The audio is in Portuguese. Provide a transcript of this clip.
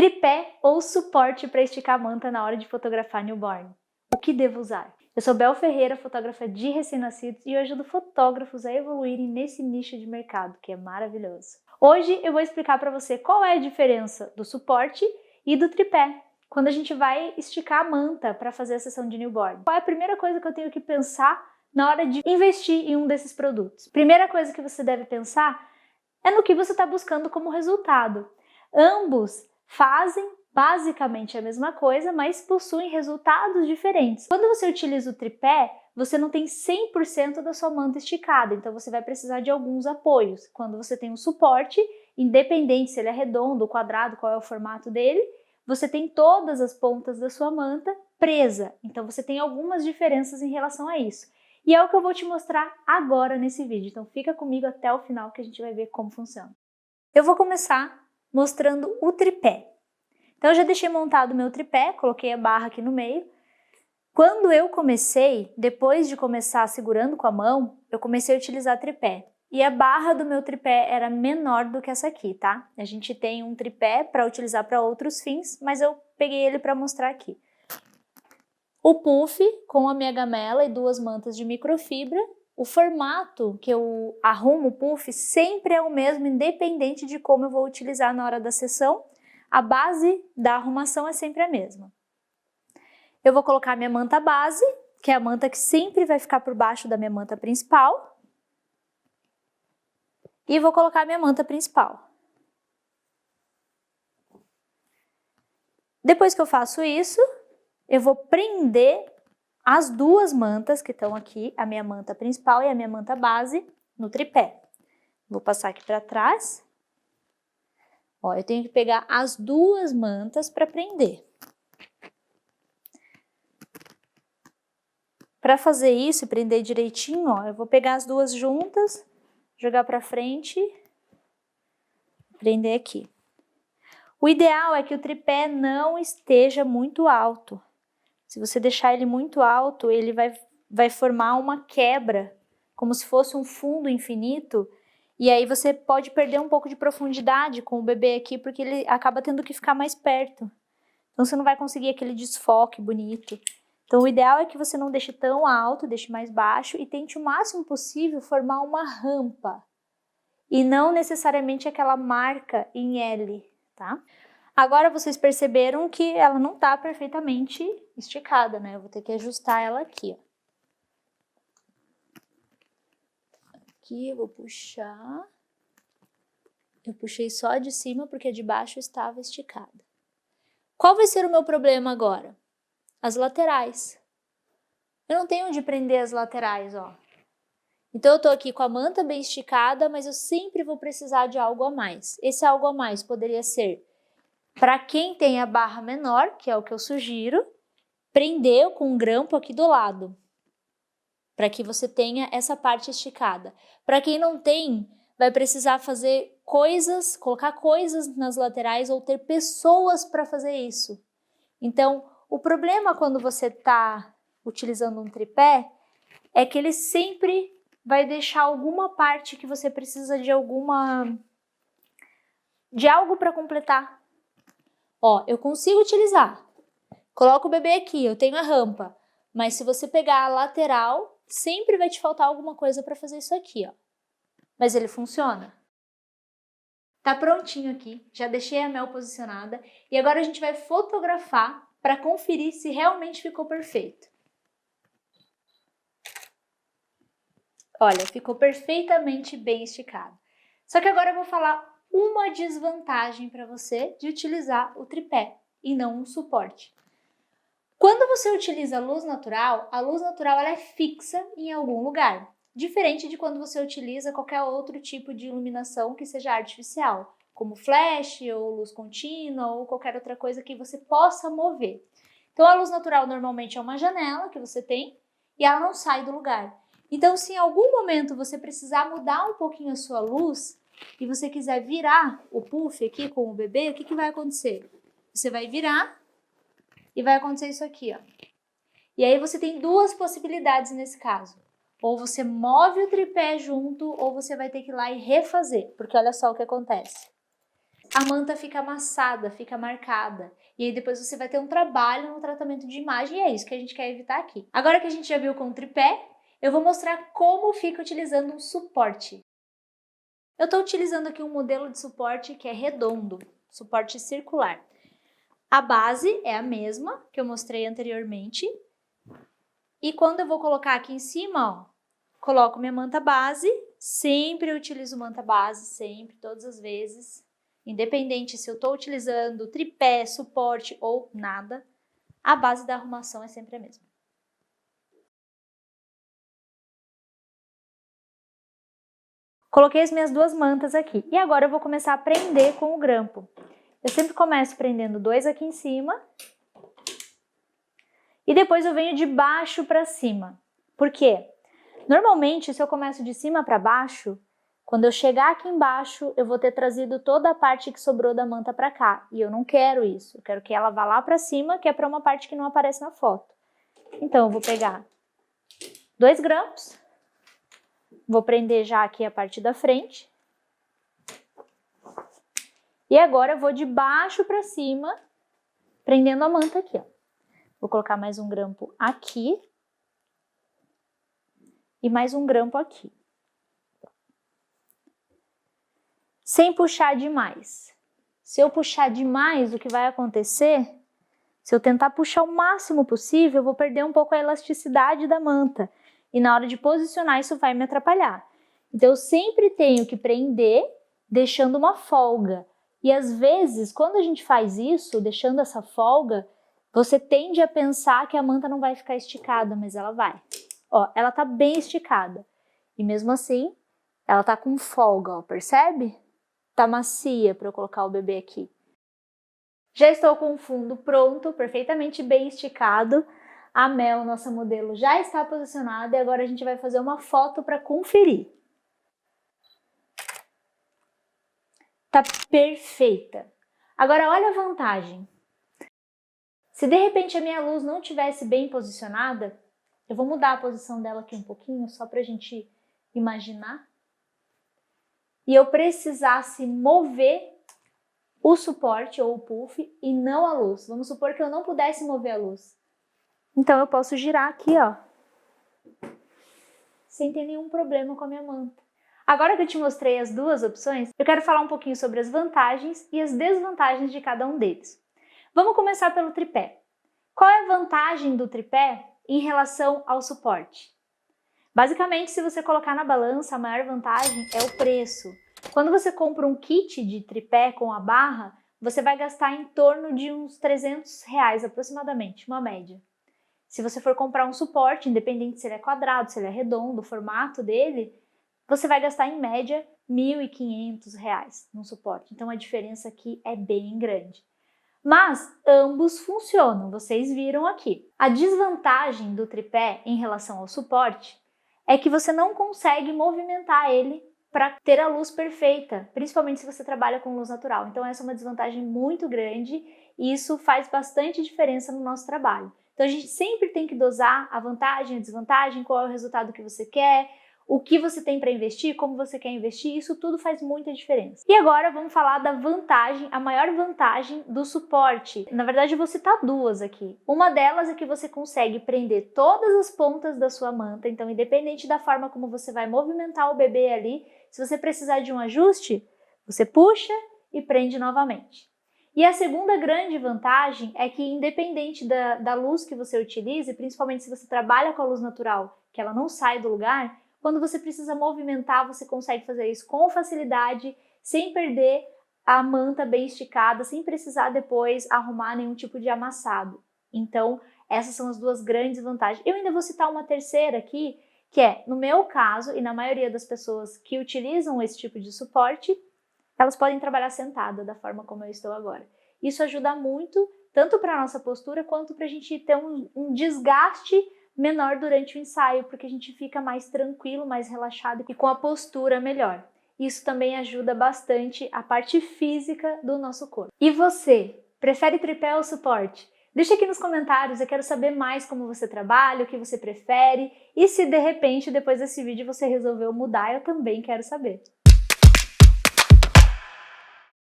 Tripé ou suporte para esticar a manta na hora de fotografar newborn. O que devo usar? Eu sou Bel Ferreira, fotógrafa de recém-nascidos, e eu ajudo fotógrafos a evoluírem nesse nicho de mercado, que é maravilhoso. Hoje eu vou explicar para você qual é a diferença do suporte e do tripé, quando a gente vai esticar a manta para fazer a sessão de newborn. Qual é a primeira coisa que eu tenho que pensar na hora de investir em um desses produtos? Primeira coisa que você deve pensar é no que você está buscando como resultado. Ambos fazem basicamente a mesma coisa, mas possuem resultados diferentes. Quando você utiliza o tripé, você não tem 100% da sua manta esticada, então você vai precisar de alguns apoios. Quando você tem um suporte, independente se ele é redondo ou quadrado, qual é o formato dele, você tem todas as pontas da sua manta presa. Então você tem algumas diferenças em relação a isso. E é o que eu vou te mostrar agora nesse vídeo. Então fica comigo até o final que a gente vai ver como funciona. Eu vou começar mostrando o tripé. Então eu já deixei montado o meu tripé, coloquei a barra aqui no meio. Quando eu comecei, depois de começar segurando com a mão, eu comecei a utilizar tripé. E a barra do meu tripé era menor do que essa aqui, tá? A gente tem um tripé para utilizar para outros fins, mas eu peguei ele para mostrar aqui. O puff com a minha gamela e duas mantas de microfibra. O formato que eu arrumo o puff sempre é o mesmo, independente de como eu vou utilizar na hora da sessão. A base da arrumação é sempre a mesma. Eu vou colocar a minha manta base, que é a manta que sempre vai ficar por baixo da minha manta principal. E vou colocar a minha manta principal. Depois que eu faço isso, eu vou prender as duas mantas que estão aqui, a minha manta principal e a minha manta base, no tripé. Vou passar aqui para trás. Ó, eu tenho que pegar as duas mantas para prender. Para fazer isso e prender direitinho, ó, eu vou pegar as duas juntas, jogar para frente, prender aqui. O ideal é que o tripé não esteja muito alto. Se você deixar ele muito alto, ele vai formar uma quebra, como se fosse um fundo infinito, e aí você pode perder um pouco de profundidade com o bebê aqui, porque ele acaba tendo que ficar mais perto. Então você não vai conseguir aquele desfoque bonito. Então o ideal é que você não deixe tão alto, deixe mais baixo e tente o máximo possível formar uma rampa. E não necessariamente aquela marca em L, tá? Agora vocês perceberam que ela não tá perfeitamente esticada, né? Eu vou ter que ajustar ela aqui, ó. Aqui eu vou puxar. Eu puxei só de cima porque a de baixo estava esticada. Qual vai ser o meu problema agora? As laterais. Eu não tenho onde prender as laterais, ó. Então eu tô aqui com a manta bem esticada, mas eu sempre vou precisar de algo a mais. Esse algo a mais poderia ser, para quem tem a barra menor, que é o que eu sugiro, prender com um grampo aqui do lado, para que você tenha essa parte esticada. Para quem não tem, vai precisar fazer coisas, colocar coisas nas laterais ou ter pessoas para fazer isso. Então, o problema quando você está utilizando um tripé é que ele sempre vai deixar alguma parte que você precisa de algo para completar. Ó, eu consigo utilizar. Coloco o bebê aqui, eu tenho a rampa, mas se você pegar a lateral, sempre vai te faltar alguma coisa para fazer isso aqui, ó. Mas ele funciona. Tá prontinho aqui, já deixei a mel posicionada e agora a gente vai fotografar para conferir se realmente ficou perfeito. Olha, ficou perfeitamente bem esticado. Só que agora eu vou falar uma desvantagem para você de utilizar o tripé e não um suporte. Quando você utiliza a luz natural ela é fixa em algum lugar, diferente de quando você utiliza qualquer outro tipo de iluminação que seja artificial, como flash ou luz contínua ou qualquer outra coisa que você possa mover. Então a luz natural normalmente é uma janela que você tem e ela não sai do lugar. Então se em algum momento você precisar mudar um pouquinho a sua luz e você quiser virar o puff aqui com o bebê, o que vai acontecer? Você vai virar e vai acontecer isso aqui, ó. E aí você tem duas possibilidades nesse caso. Ou você move o tripé junto, ou você vai ter que ir lá e refazer. Porque olha só o que acontece. a manta fica amassada, fica marcada. E aí depois você vai ter um trabalho no tratamento de imagem e é isso que a gente quer evitar aqui. Agora que a gente já viu com o tripé, eu vou mostrar como fica utilizando um suporte. Eu estou utilizando aqui um modelo de suporte que é redondo, suporte circular. A base é a mesma que eu mostrei anteriormente. E quando eu vou colocar aqui em cima, ó, coloco minha manta base, sempre eu utilizo manta base, sempre, todas as vezes. Independente se eu estou utilizando tripé, suporte ou nada, a base da arrumação é sempre a mesma. Coloquei as minhas duas mantas aqui e agora eu vou começar a prender com o grampo. Eu sempre começo prendendo 2 aqui em cima e depois eu venho de baixo para cima. Por quê? Normalmente, se eu começo de cima para baixo, quando eu chegar aqui embaixo, eu vou ter trazido toda a parte que sobrou da manta para cá. E eu não quero isso. Eu quero que ela vá lá para cima, que é para uma parte que não aparece na foto. Então, eu vou pegar 2 grampos. Vou prender já aqui a parte da frente. E agora eu vou de baixo para cima, prendendo a manta aqui, ó. Vou colocar mais um grampo aqui. E mais um grampo aqui. Sem puxar demais. Se eu puxar demais, o que vai acontecer? Se eu tentar puxar o máximo possível, eu vou perder um pouco a elasticidade da manta. E na hora de posicionar, isso vai me atrapalhar. Então, eu sempre tenho que prender, deixando uma folga. E às vezes, quando a gente faz isso, deixando essa folga, você tende a pensar que a manta não vai ficar esticada, mas ela vai. Ó, ela tá bem esticada. E mesmo assim, ela tá com folga, ó, percebe? Tá macia para eu colocar o bebê aqui. Já estou com o fundo pronto, perfeitamente bem esticado. A Mel, nossa modelo, já está posicionada e agora a gente vai fazer uma foto para conferir. Tá perfeita. Agora olha a vantagem. Se de repente a minha luz não tivesse bem posicionada, eu vou mudar a posição dela aqui um pouquinho, só para a gente imaginar. E eu precisasse mover o suporte ou o puff e não a luz. Vamos supor que eu não pudesse mover a luz. Então eu posso girar aqui, ó, sem ter nenhum problema com a minha manta. Agora que eu te mostrei as duas opções, eu quero falar um pouquinho sobre as vantagens e as desvantagens de cada um deles. Vamos começar pelo tripé. Qual é a vantagem do tripé em relação ao suporte? Basicamente, se você colocar na balança, a maior vantagem é o preço. Quando você compra um kit de tripé com a barra, você vai gastar em torno de uns R$300 aproximadamente, uma média. Se você for comprar um suporte, independente se ele é quadrado, se ele é redondo, o formato dele, você vai gastar em média R$1.500 num suporte. Então a diferença aqui é bem grande. Mas ambos funcionam, vocês viram aqui. A desvantagem do tripé em relação ao suporte é que você não consegue movimentar ele para ter a luz perfeita, principalmente se você trabalha com luz natural. Então essa é uma desvantagem muito grande e isso faz bastante diferença no nosso trabalho. Então a gente sempre tem que dosar a vantagem, a desvantagem, qual é o resultado que você quer, o que você tem para investir, como você quer investir, isso tudo faz muita diferença. E agora vamos falar da vantagem, a maior vantagem do suporte. Na verdade eu vou citar duas aqui. Uma delas é que você consegue prender todas as pontas da sua manta, então independente da forma como você vai movimentar o bebê ali, se você precisar de um ajuste, você puxa e prende novamente. E a segunda grande vantagem é que independente da luz que você utilize, principalmente se você trabalha com a luz natural, que ela não sai do lugar, quando você precisa movimentar, você consegue fazer isso com facilidade, sem perder a manta bem esticada, sem precisar depois arrumar nenhum tipo de amassado. Então, essas são as duas grandes vantagens. Eu ainda vou citar uma terceira aqui, que é, no meu caso, e na maioria das pessoas que utilizam esse tipo de suporte, elas podem trabalhar sentada da forma como eu estou agora. Isso ajuda muito, tanto para a nossa postura, quanto para a gente ter um desgaste menor durante o ensaio, porque a gente fica mais tranquilo, mais relaxado e com a postura melhor. Isso também ajuda bastante a parte física do nosso corpo. E você, prefere tripé ou suporte? Deixa aqui nos comentários, eu quero saber mais como você trabalha, o que você prefere, e se de repente depois desse vídeo você resolveu mudar, eu também quero saber.